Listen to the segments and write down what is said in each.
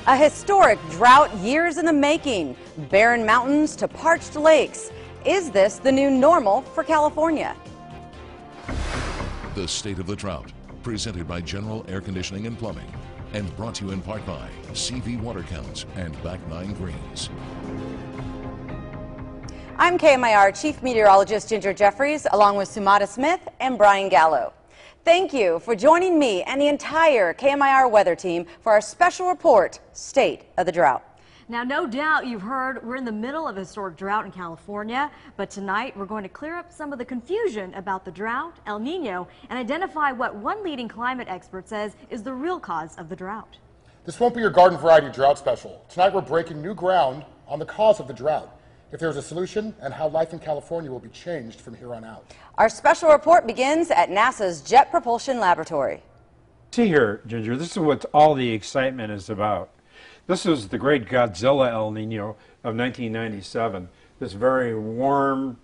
A historic drought years in the making, barren mountains to parched lakes. Is this the new normal for California? The State of the Drought, presented by General Air Conditioning and Plumbing, and brought to you in part by CV Water Counts and Back 9 Greens. I'm KMIR Chief Meteorologist Ginger Jeffries, along with Sumata Smith and Brian Gallo. Thank you for joining me and the entire KMIR weather team for our special report, State of the Drought. Now, no doubt you've heard we're in the middle of a historic drought in California, but tonight we're going to clear up some of the confusion about the drought, El Nino, and identify what one leading climate expert says is the real cause of the drought. This won't be your garden variety drought special. Tonight we're breaking new ground on the cause of the drought, if there's a solution, and how life in California will be changed from here on out. Our special report begins at NASA's Jet Propulsion Laboratory. See here, Ginger, this is what all the excitement is about. This is the great Godzilla El Nino of 1997, this very warm,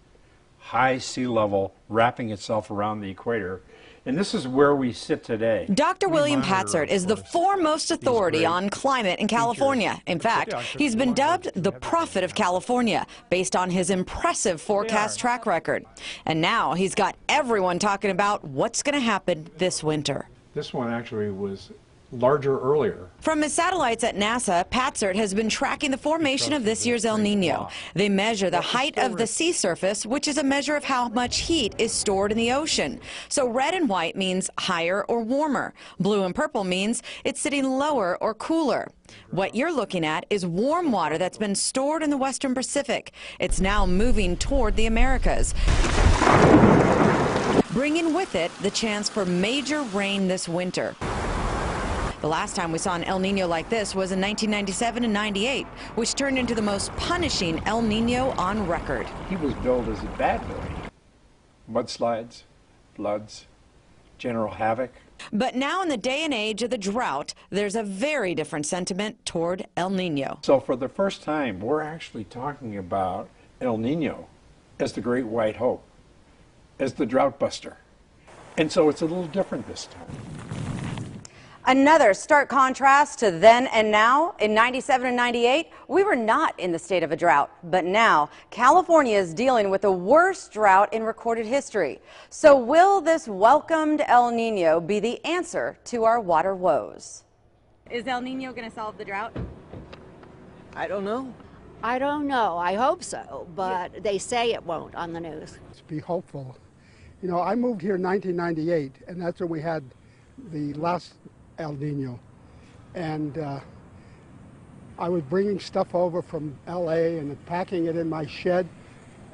high sea level wrapping itself around the equator. And this is where we sit today. Dr. William Patzert is the foremost authority on climate in California. In fact, he's been dubbed the prophet of California based on his impressive forecast track record. And now he's got everyone talking about what's going to happen this winter. This one actually was larger earlier. From his satellites at NASA, Patzert has been tracking the formation of this year's El Nino. They measure the height of the sea surface, which is a measure of how much heat is stored in the ocean. So red and white means higher or warmer. Blue and purple means it's sitting lower or cooler. What you're looking at is warm water that's been stored in the Western Pacific. It's now moving toward the Americas, bringing with it the chance for major rain this winter. The last time we saw an El Nino like this was in 1997 and 98, which turned into the most punishing El Nino on record. He was billed as a bad boy. Mudslides, floods, general havoc. But now in the day and age of the drought, there's a very different sentiment toward El Nino. So for the first time, we're actually talking about El Nino as the great white hope, as the drought buster. And so it's a little different this time. Another stark contrast to then and now. In 97 and 98, we were not in the state of a drought. But now, California is dealing with the worst drought in recorded history. So will this welcomed El Nino be the answer to our water woes? Is El Nino going to solve the drought? I don't know. I don't know. I hope so, but they say it won't on the news. Let's be hopeful. You know, I moved here in 1998, and that's when we had the last El Nino, and I was bringing stuff over from LA and packing it in my shed,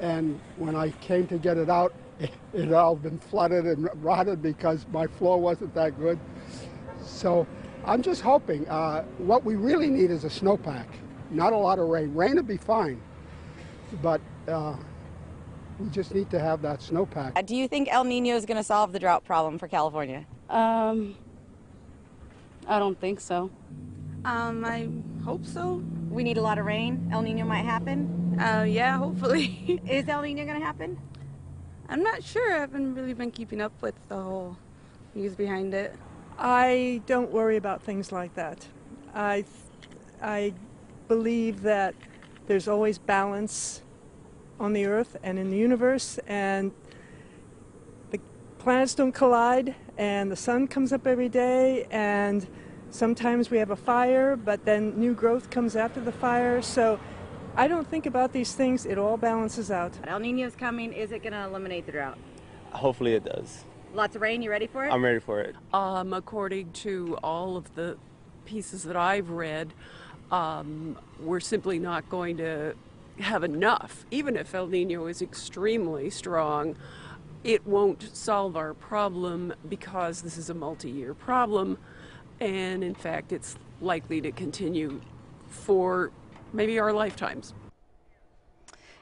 and when I came to get it out, it had all been flooded and rotted because my floor wasn't that good. So I'm just hoping. What we really need is a snowpack, not a lot of rain. Rain would be fine, but we just need to have that snowpack. Do you think El Nino is going to solve the drought problem for California? I don't think so. I hope so. We need a lot of rain. El Nino might happen? Yeah, hopefully. Is El Nino going to happen? I'm not sure. I haven't really been keeping up with the whole news behind it. I don't worry about things like that. I believe that there's always balance on the Earth and in the universe, and the planets don't collide, and the sun comes up every day, and sometimes we have a fire, but then new growth comes after the fire. So I don't think about these things. It all balances out. El Nino's coming. Is it going to eliminate the drought? Hopefully it does. Lots of rain. You ready for it? I'm ready for it. According to all of the pieces that I've read, we're simply not going to have enough. Even if El Nino is extremely strong, it won't solve our problem because this is a multi-year problem, and in fact it's likely to continue for maybe our lifetimes.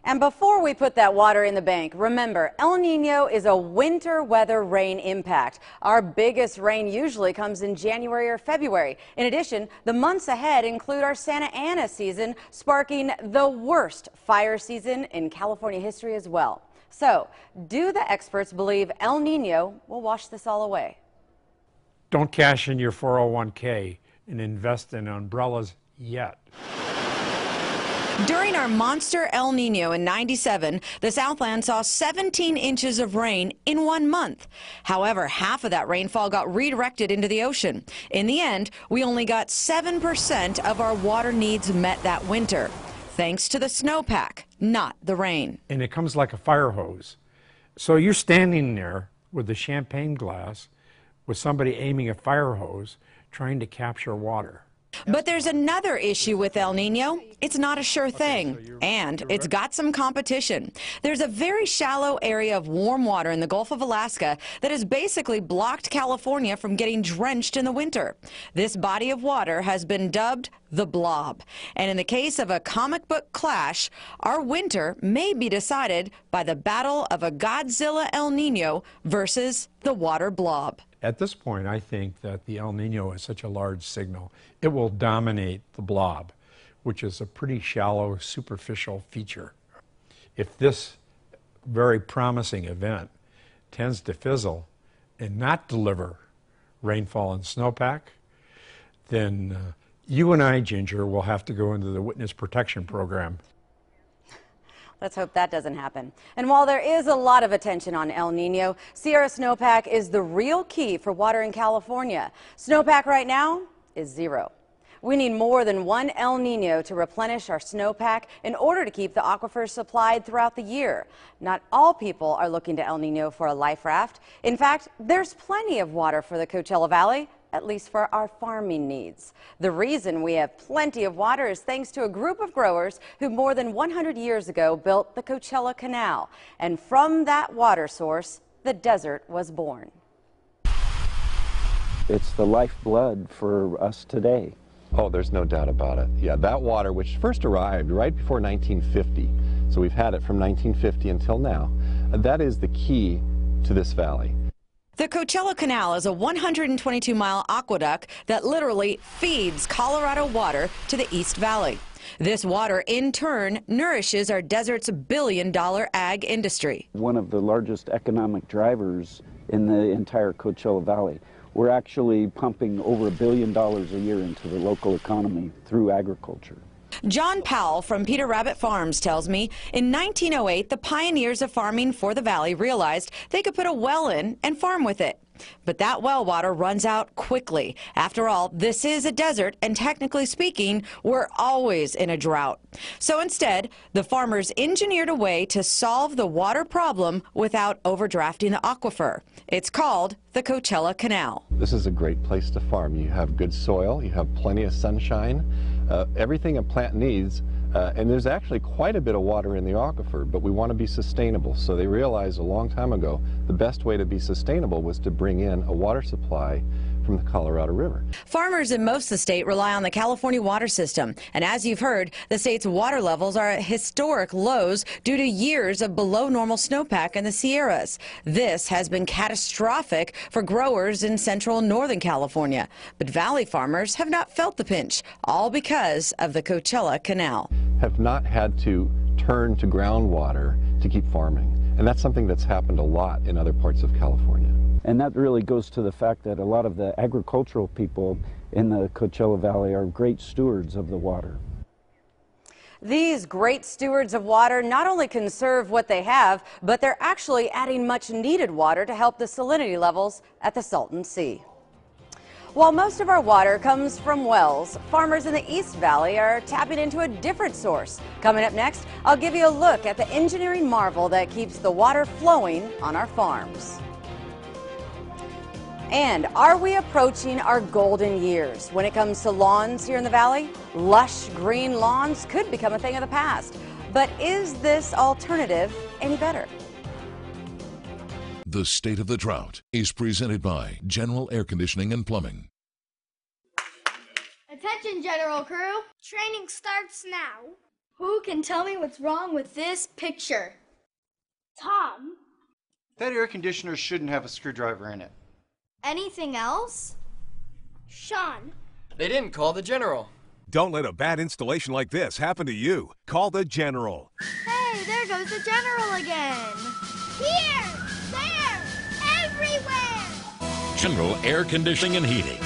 And before we put that water in the bank, remember, El Nino is a winter weather rain impact. Our biggest rain usually comes in January or February. In addition, the months ahead include our Santa Ana season, sparking the worst fire season in California history as well. So, do the experts believe El Nino will wash this all away? Don't cash in your 401k and invest in umbrellas yet. During our monster El Nino in '97, the Southland saw 17 inches of rain in 1 month. However, half of that rainfall got redirected into the ocean. In the end, we only got 7% of our water needs met that winter, thanks to the snowpack, not the rain. And it comes like a fire hose. So you're standing there with a champagne glass with somebody aiming a fire hose trying to capture water. But there's another issue with El Nino. It's not a sure thing, and it's got some competition. There's a very shallow area of warm water in the Gulf of Alaska that has basically blocked California from getting drenched in the winter. This body of water has been dubbed the Blob. And in the case of a comic book clash, our winter may be decided by the battle of a Godzilla El Nino versus the water blob. At this point, I think that the El Nino is such a large signal, it will dominate the blob, which is a pretty shallow, superficial feature. If this very promising event tends to fizzle and not deliver rainfall and snowpack, then you and I, Ginger, will have to go into the witness protection program. Let's hope that doesn't happen. And while there is a lot of attention on El Nino, Sierra snowpack is the real key for water in California. Snowpack right now is 0. We need more than one El Nino to replenish our snowpack in order to keep the aquifers supplied throughout the year. Not all people are looking to El Nino for a life raft. In fact, there's plenty of water for the Coachella Valley, at least for our farming needs. The reason we have plenty of water is thanks to a group of growers who more than 100 years ago built the Coachella Canal. And from that water source, the desert was born. It's the lifeblood for us today. Oh, there's no doubt about it. Yeah, that water, which first arrived right before 1950, so we've had it from 1950 until now, that is the key to this valley. The Coachella Canal is a 122-mile aqueduct that literally feeds Colorado water to the East Valley. This water, in turn, nourishes our desert's billion-dollar ag industry. One of the largest economic drivers in the entire Coachella Valley. We're actually pumping over $1 billion a year into the local economy through agriculture. John Powell from Peter Rabbit Farms tells me in 1908, the pioneers of farming for the valley realized they could put a well in and farm with it. But that well water runs out quickly. After all, this is a desert, and technically speaking, we're always in a drought. So instead, the farmers engineered a way to solve the water problem without overdrafting the aquifer. It's called the Coachella Canal. This is a great place to farm. You have good soil, you have plenty of sunshine, everything a plant needs, and there's actually quite a bit of water in the aquifer, but we want to be sustainable. So they realized a long time ago the best way to be sustainable was to bring in a water supply from the Colorado River. Farmers in most of the state rely on the California water system, and as you've heard, the state's water levels are at historic lows due to years of below normal snowpack in the Sierras. This has been catastrophic for growers in central and northern California, but valley farmers have not felt the pinch, all because of the Coachella Canal. Have not had to turn to groundwater to keep farming, and that's something that's happened a lot in other parts of California. And that really goes to the fact that a lot of the agricultural people in the Coachella Valley are great stewards of the water. These great stewards of water not only conserve what they have, but they're actually adding much needed water to help the salinity levels at the Salton Sea. While most of our water comes from wells, farmers in the East Valley are tapping into a different source. Coming up next, I'll give you a look at the engineering marvel that keeps the water flowing on our farms. And are we approaching our golden years when it comes to lawns here in the valley? Lush green lawns could become a thing of the past. But is this alternative any better? The State of the Drought is presented by General Air Conditioning and Plumbing. Attention, General Crew. Training starts now. Who can tell me what's wrong with this picture? Tom. That air conditioner shouldn't have a screwdriver in it. Anything else? Sean. They didn't call the General. Don't let a bad installation like this happen to you. Call the General. Hey, there goes the General again. Here, there, everywhere. General Air Conditioning and Heating.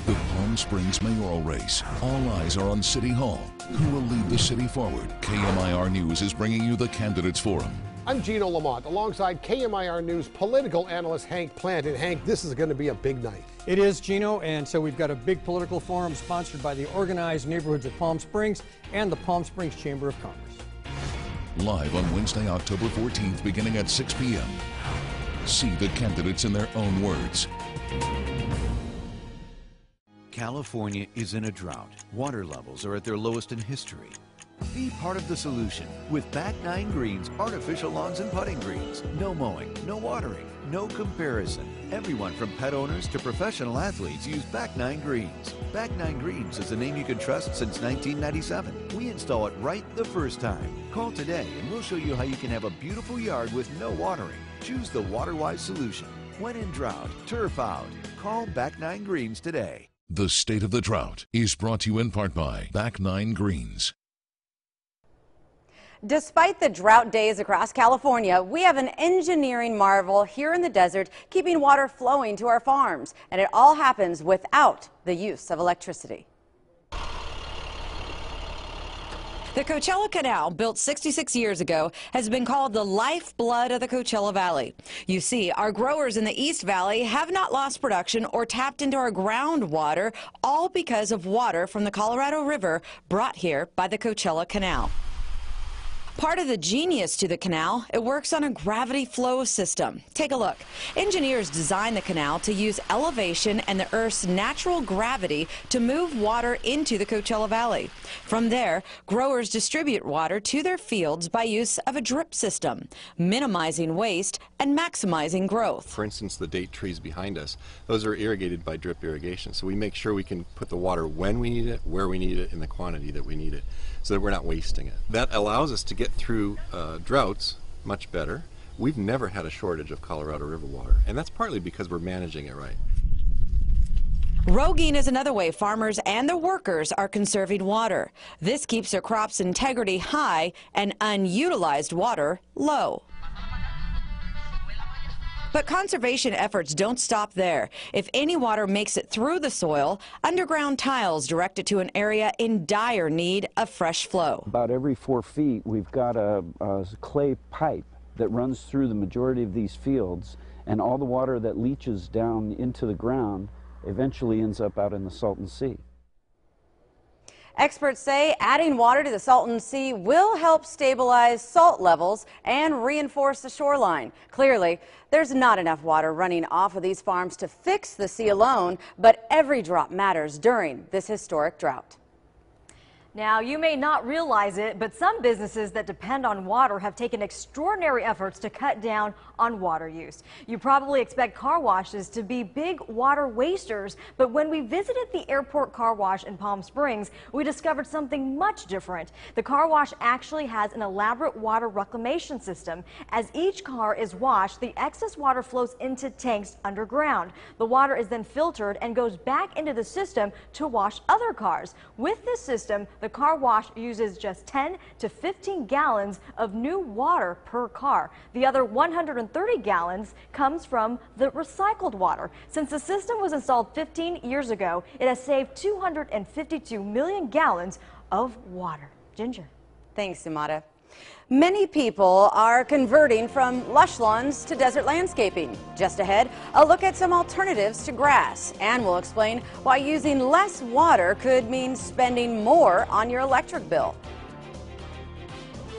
The Palm Palm Springs mayoral race. All eyes are on City Hall. Who will lead the city forward? KMIR News is bringing you the Candidates Forum. I'm Gino Lamont, alongside KMIR News political analyst Hank Plant. And Hank, this is going to be a big night. It is, Gino, and so we've got a big political forum sponsored by the Organized Neighborhoods of Palm Springs and the Palm Springs Chamber of Commerce. Live on Wednesday, October 14th, beginning at 6 p.m. See the candidates in their own words. California is in a drought. Water levels are at their lowest in history. Be part of the solution with Back 9 Greens artificial lawns and putting greens. No mowing, no watering, no comparison. Everyone from pet owners to professional athletes use Back 9 Greens. Back 9 Greens is a name you can trust since 1997. We install it right the first time. Call today and we'll show you how you can have a beautiful yard with no watering. Choose the water-wise solution. When in drought, turf out. Call Back 9 Greens today. The State of the Drought is brought to you in part by Back 9 Greens. Despite the drought days across California, we have an engineering marvel here in the desert, keeping water flowing to our farms. And it all happens without the use of electricity. The Coachella Canal, built 66 years ago, has been called the lifeblood of the Coachella Valley. You see, our growers in the East Valley have not lost production or tapped into our groundwater, all because of water from the Colorado River brought here by the Coachella Canal. Part of the genius to the canal, it works on a gravity flow system. Take a look. Engineers designed the canal to use elevation and the Earth's natural gravity to move water into the Coachella Valley. From there, growers distribute water to their fields by use of a drip system, minimizing waste and maximizing growth. For instance, the date trees behind us, those are irrigated by drip irrigation. So we make sure we can put the water when we need it, where we need it, in the quantity that we need it, so that we're not wasting it. That allows us to get through droughts much better. We've never had a shortage of Colorado River water, and that's partly because we're managing it right. Roguing is another way farmers and their workers are conserving water. This keeps their crops' integrity high and unutilized water low. But conservation efforts don't stop there. If any water makes it through the soil, underground tiles direct it to an area in dire need of fresh flow. About every 4 feet, we've got a clay pipe that runs through the majority of these fields, and all the water that leaches down into the ground eventually ends up out in the Salton Sea. Experts say adding water to the Salton Sea will help stabilize salt levels and reinforce the shoreline. Clearly, there's not enough water running off of these farms to fix the sea alone, but every drop matters during this historic drought. Now, you may not realize it, but some businesses that depend on water have taken extraordinary efforts to cut down on water use. You probably expect car washes to be big water wasters, but when we visited the airport car wash in Palm Springs, we discovered something much different. The car wash actually has an elaborate water reclamation system. As each car is washed, the excess water flows into tanks underground. The water is then filtered and goes back into the system to wash other cars. With this system, the car wash uses just 10 to 15 gallons of new water per car. The other 130 gallons comes from the recycled water. Since the system was installed 15 years ago, it has saved 252 million gallons of water. Ginger. Thanks, Sumata. Many people are converting from lush lawns to desert landscaping. Just ahead, a look at some alternatives to grass. And we'll explain why using less water could mean spending more on your electric bill.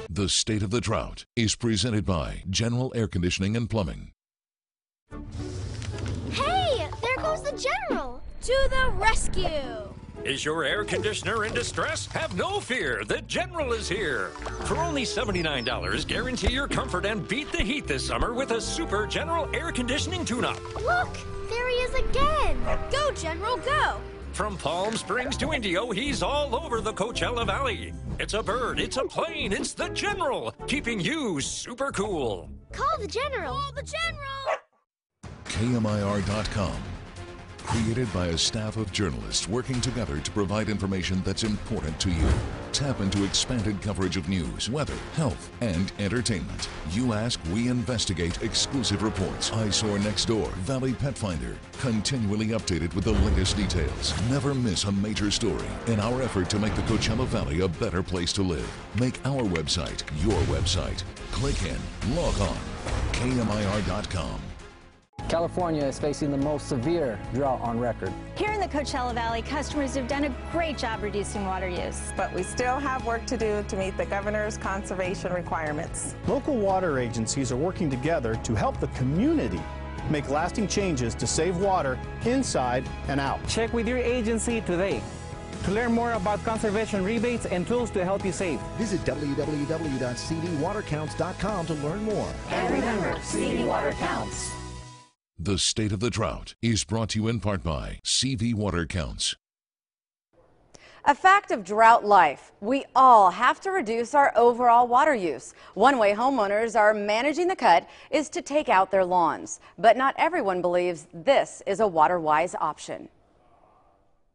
The State of the Drought is presented by General Air Conditioning and Plumbing. Hey, there goes the General. To the rescue. Is your air conditioner in distress? Have no fear, the General is here. For only $79, guarantee your comfort and beat the heat this summer with a Super General air conditioning tune-up. Look, there he is again. Go, General, go. From Palm Springs to Indio, he's all over the Coachella Valley. It's a bird, it's a plane, it's the General, keeping you super cool. Call the General. Call the General. KMIR.com. Created by a staff of journalists working together to provide information that's important to you. Tap into expanded coverage of news, weather, health, and entertainment. You ask, we investigate. Exclusive reports. Eyesore Next Door, Valley Pet Finder. Continually updated with the latest details. Never miss a major story in our effort to make the Coachella Valley a better place to live. Make our website your website. Click in, log on, KMIR.com. California is facing the most severe drought on record. Here in the Coachella Valley, customers have done a great job reducing water use. But we still have work to do to meet the governor's conservation requirements. Local water agencies are working together to help the community make lasting changes to save water inside and out. Check with your agency today to learn more about conservation rebates and tools to help you save. Visit www.cdwatercounts.com to learn more. And remember, CD Water counts. The State of the Drought is brought to you in part by CV Water Counts. A fact of drought life, we all have to reduce our overall water use. One way homeowners are managing the cut is to take out their lawns. But not everyone believes this is a water-wise option.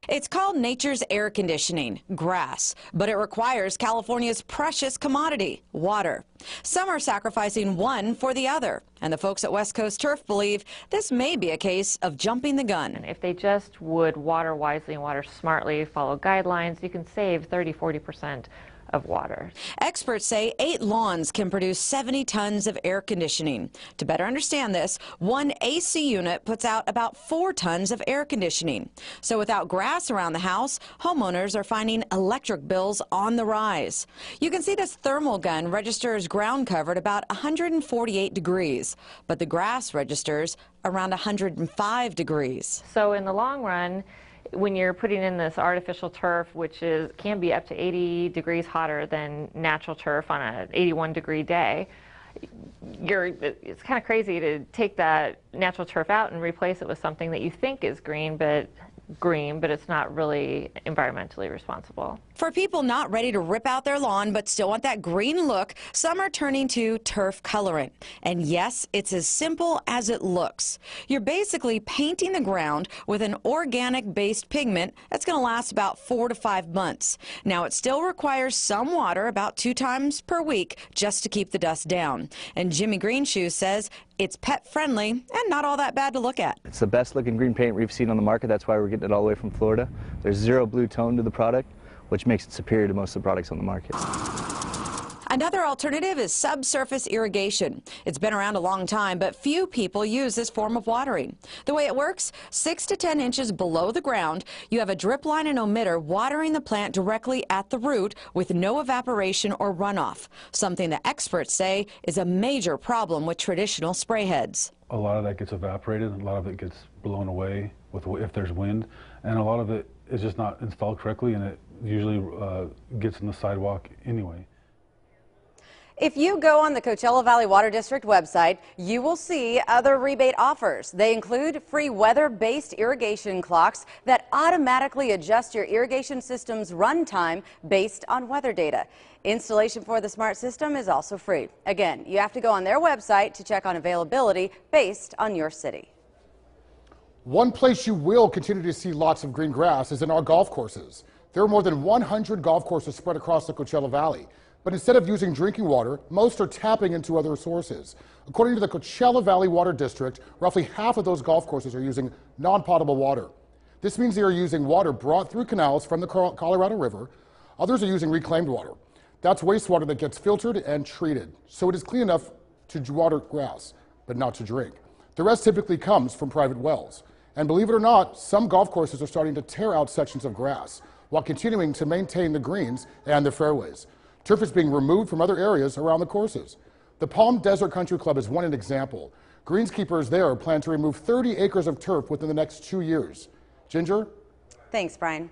It's called nature's air conditioning, grass, but it requires California's precious commodity, water. Some are sacrificing one for the other, and the folks at West Coast Turf believe this may be a case of jumping the gun. If they just would water wisely and water smartly, follow guidelines, you can save 30–40% of water. Experts say 8 lawns can produce 70 tons of air conditioning. To better understand this, one AC unit puts out about 4 tons of air conditioning. So without grass around the house, homeowners are finding electric bills on the rise. You can see this thermal gun registers ground cover at about 148 degrees, but the grass registers around 105 degrees. So in the long run, when you're putting in this artificial turf, which can be up to 80 degrees hotter than natural turf on an 81-degree day, it's kind of crazy to take that natural turf out and replace it with something that you think is green, but it's not really environmentally responsible. For people not ready to rip out their lawn but still want that green look, some are turning to turf coloring. And yes, it's as simple as it looks. You're basically painting the ground with an organic-based pigment that's going to last about 4 to 5 months. Now, it still requires some water, about 2 times per week, just to keep the dust down. And Jimmy Greenshoe says it's pet-friendly and not all that bad to look at. It's the best-looking green paint we've seen on the market. That's why we're getting it all the way from Florida. There's 0 blue tone to the product, which makes it superior to most of the products on the market. Another alternative is subsurface irrigation. It's been around a long time, but few people use this form of watering. The way it works, 6 to 10 inches below the ground, you have a drip line and emitter watering the plant directly at the root with no evaporation or runoff, something that experts say is a major problem with traditional spray heads. A lot of that gets evaporated, a lot of it gets blown away if there's wind, and a lot of it is just not installed correctly, and it usually gets in the sidewalk anyway. If you go on the Coachella Valley Water District website, you will see other rebate offers. They include free weather-based irrigation clocks that automatically adjust your irrigation system's runtime based on weather data. Installation for the smart system is also free. Again, you have to go on their website to check on availability based on your city. One place you will continue to see lots of green grass is in our golf courses. There are more than 100 golf courses spread across the Coachella Valley. But instead of using drinking water, most are tapping into other sources. According to the Coachella Valley Water District, roughly half of those golf courses are using non-potable water. This means they are using water brought through canals from the Colorado River. Others are using reclaimed water. That's wastewater that gets filtered and treated, so it is clean enough to water grass, but not to drink. The rest typically comes from private wells. And believe it or not, some golf courses are starting to tear out sections of grass while continuing to maintain the greens and the fairways. Turf is being removed from other areas around the courses. The Palm Desert Country Club is one example. Greenskeepers there plan to remove 30 acres of turf within the next 2 years. Ginger? Thanks, Brian.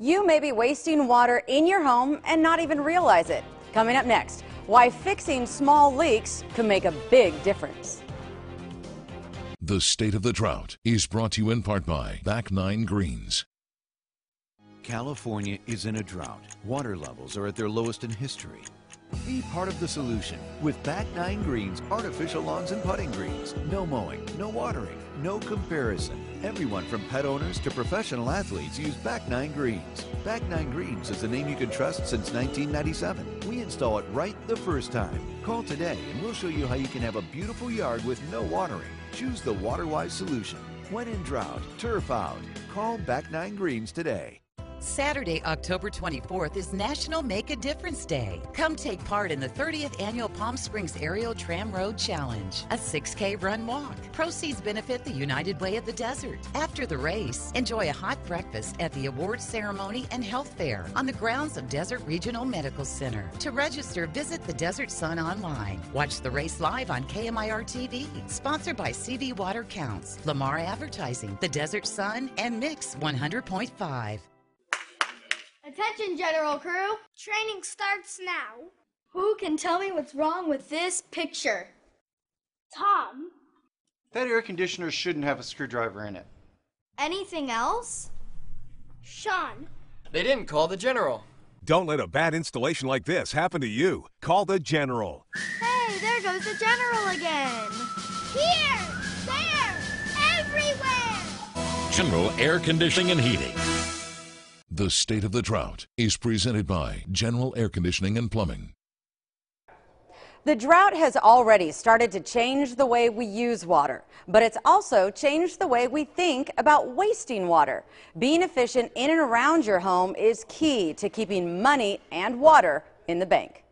You may be wasting water in your home and not even realize it. Coming up next, why fixing small leaks can make a big difference. The State of the Drought is brought to you in part by Back 9 Greens. California is in a drought. Water levels are at their lowest in history. Be part of the solution with Back 9 Greens artificial lawns and putting greens. No mowing, no watering, no comparison. Everyone from pet owners to professional athletes use Back 9 Greens. Back 9 Greens is a name you can trust since 1997. We install it right the first time. Call today and we'll show you how you can have a beautiful yard with no watering. Choose the water-wise solution. When in drought, turf out. Call Back 9 Greens today. Saturday, October 24th is National Make a Difference Day. Come take part in the 30th Annual Palm Springs Aerial Tram Road Challenge, a 6K run walk. Proceeds benefit the United Way of the Desert. After the race, enjoy a hot breakfast at the awards ceremony and health fair on the grounds of Desert Regional Medical Center. To register, visit the Desert Sun online. Watch the race live on KMIR-TV. Sponsored by CV Water Counts, Lamar Advertising, the Desert Sun, and Mix 100.5. Attention, General Crew. Training starts now. Who can tell me what's wrong with this picture? Tom. That air conditioner shouldn't have a screwdriver in it. Anything else? Sean. They didn't call the General. Don't let a bad installation like this happen to you. Call the General. Hey, there goes the General again. Here, there, everywhere. General Air Conditioning and Heating. The State of the Drought is presented by General Air Conditioning and Plumbing. The drought has already started to change the way we use water, but it's also changed the way we think about wasting water. Being efficient in and around your home is key to keeping money and water in the bank.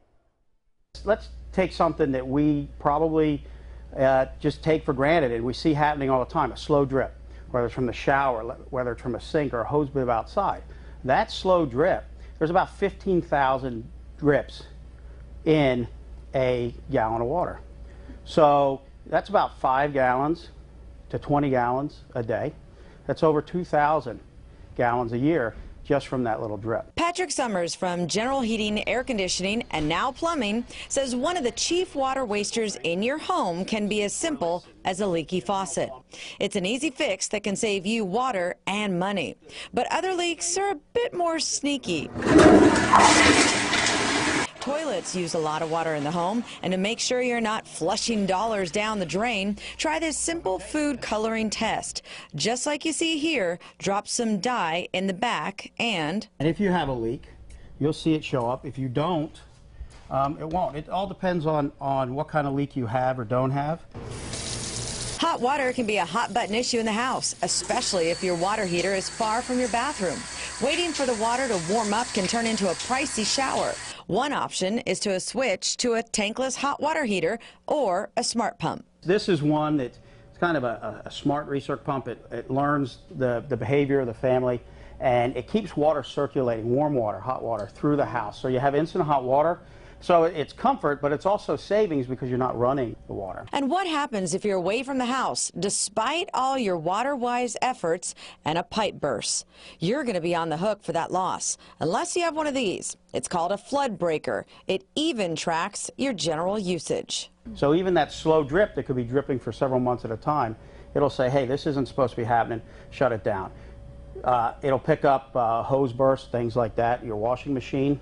Let's take something that we probably just take for granted and we see happening all the time, a slow drip, whether it's from the shower, whether it's from a sink or a hose bib outside. That slow drip, there's about 15,000 drips in a gallon of water. So that's about 5 gallons to 20 gallons a day. That's over 2,000 gallons a year just from that little drip. Patrick Summers from General Heating, Air Conditioning, and now Plumbing says one of the chief water wasters in your home can be as simple as a leaky faucet. It's an easy fix that can save you water and money. But other leaks are a bit more sneaky. Toilets use a lot of water in the home, and to make sure you're not flushing dollars down the drain, try this simple food coloring test. Just like you see here, drop some dye in the back and if you have a leak, you'll see it show up. If you don't, it won't. It all depends on what kind of leak you have or don't have. Hot water can be a hot button issue in the house, especially if your water heater is far from your bathroom. Waiting for the water to warm up can turn into a pricey shower. One option is to switch to a tankless hot water heater or a smart pump. This is one that's kind of a smart recirc pump. It learns the behavior of the family, and it keeps water circulating, warm water, hot water, through the house. So you have instant hot water. So it's comfort, but it's also savings because you're not running the water. And what happens if you're away from the house, despite all your water-wise efforts, and a pipe bursts? You're going to be on the hook for that loss, unless you have one of these. It's called a flood breaker. It even tracks your general usage. So even that slow drip that could be dripping for several months at a time, it'll say, hey, this isn't supposed to be happening, shut it down. It'll pick up hose bursts, things like that. Your washing machine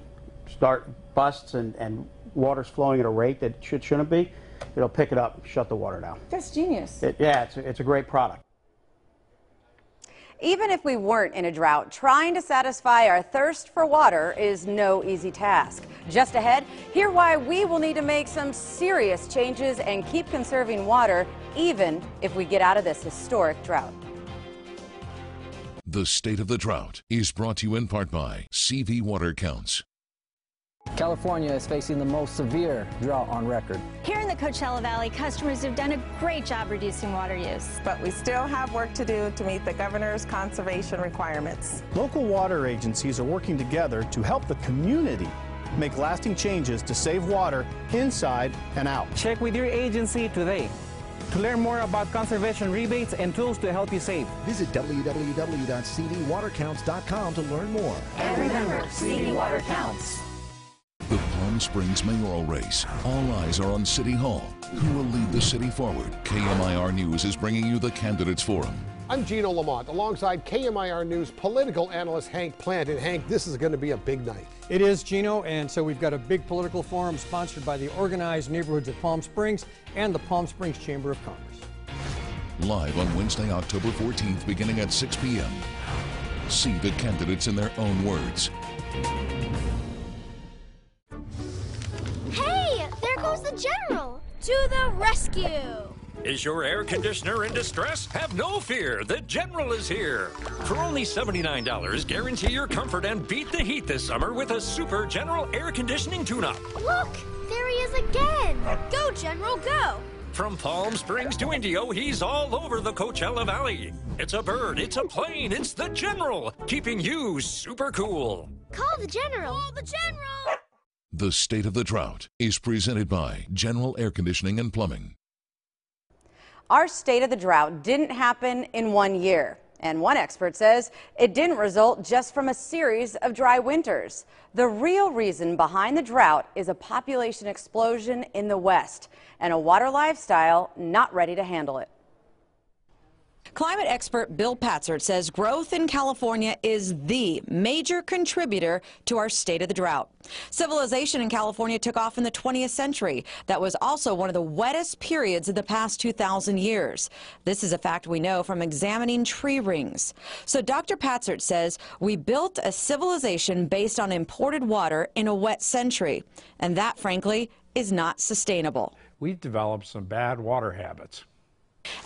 busts and water's flowing at a rate that shouldn't be. It'll pick it up, shut the water down. That's genius. It's a great product. Even if we weren't in a drought, trying to satisfy our thirst for water is no easy task. Just ahead, hear why we will need to make some serious changes and keep conserving water, even if we get out of this historic drought. The State of the Drought is brought to you in part by CV Water Counts. California is facing the most severe drought on record. Here in the Coachella Valley, customers have done a great job reducing water use. But we still have work to do to meet the governor's conservation requirements. Local water agencies are working together to help the community make lasting changes to save water inside and out. Check with your agency today. To learn more about conservation rebates and tools to help you save, visit www.cvwatercounts.com to learn more. And remember, CV Water Counts. The Palm Springs mayoral race. All eyes are on City Hall. Who will lead the city forward? KMIR News is bringing you the Candidates Forum. I'm Gino Lamont, alongside KMIR News political analyst Hank Plant. And Hank, this is going to be a big night. It is, Gino, and so we've got a big political forum sponsored by the Organized Neighborhoods of Palm Springs and the Palm Springs Chamber of Commerce. live on Wednesday, October 14th, beginning at 6 p.m. See the candidates in their own words. Hey, there goes the general. To the rescue. Is your air conditioner in distress? Have no fear. The General is here. For only $79, guarantee your comfort and beat the heat this summer with a Super General air conditioning tune-up. Look, there he is again. Go, General, go. From Palm Springs to Indio, he's all over the Coachella Valley. It's a bird, it's a plane, it's the General, keeping you super cool. Call the General. Call the General. The State of the Drought is presented by General Air Conditioning and Plumbing. Our State of the Drought didn't happen in 1 year. And one expert says it didn't result just from a series of dry winters. The real reason behind the drought is a population explosion in the West and a water lifestyle not ready to handle it. Climate expert Bill Patzert says growth in California is the major contributor to our state of the drought. Civilization in California took off in the 20th century. That was also one of the wettest periods of the past 2,000 years. This is a fact we know from examining tree rings. So Dr. Patzert says we built a civilization based on imported water in a wet century. And that, frankly, is not sustainable. We've developed some bad water habits.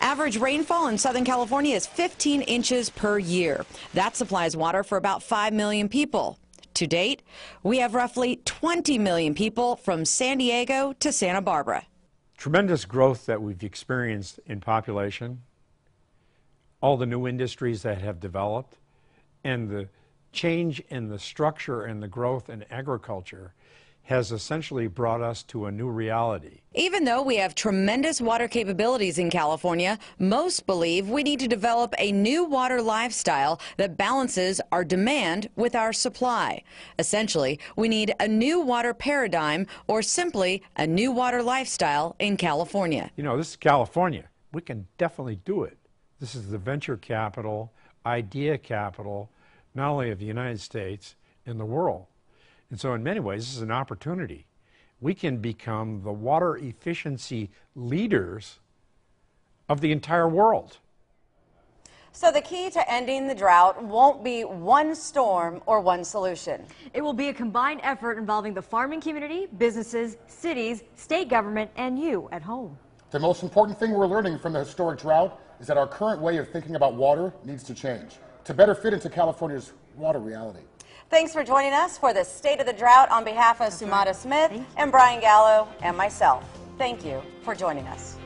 Average rainfall in Southern California is 15 inches per year. That supplies water for about 5 million people. To date, we have roughly 20 million people from San Diego to Santa Barbara. Tremendous growth that we've experienced in population, all the new industries that have developed, and the change in the structure and the growth in agriculture has essentially brought us to a new reality. Even though we have tremendous water capabilities in California, most believe we need to develop a new water lifestyle that balances our demand with our supply. Essentially, we need a new water paradigm or simply a new water lifestyle in California. You know, this is California. We can definitely do it. This is the venture capital, idea capital, not only of the United States, in the world. And so in many ways, this is an opportunity. We can become the water efficiency leaders of the entire world. So the key to ending the drought won't be one storm or one solution. It will be a combined effort involving the farming community, businesses, cities, state government, and you at home. The most important thing we're learning from the historic drought is that our current way of thinking about water needs to change to better fit into California's water reality. Thanks for joining us for the State of the Drought on behalf of Sumata Smith and Brian Gallo and myself. Thank you for joining us.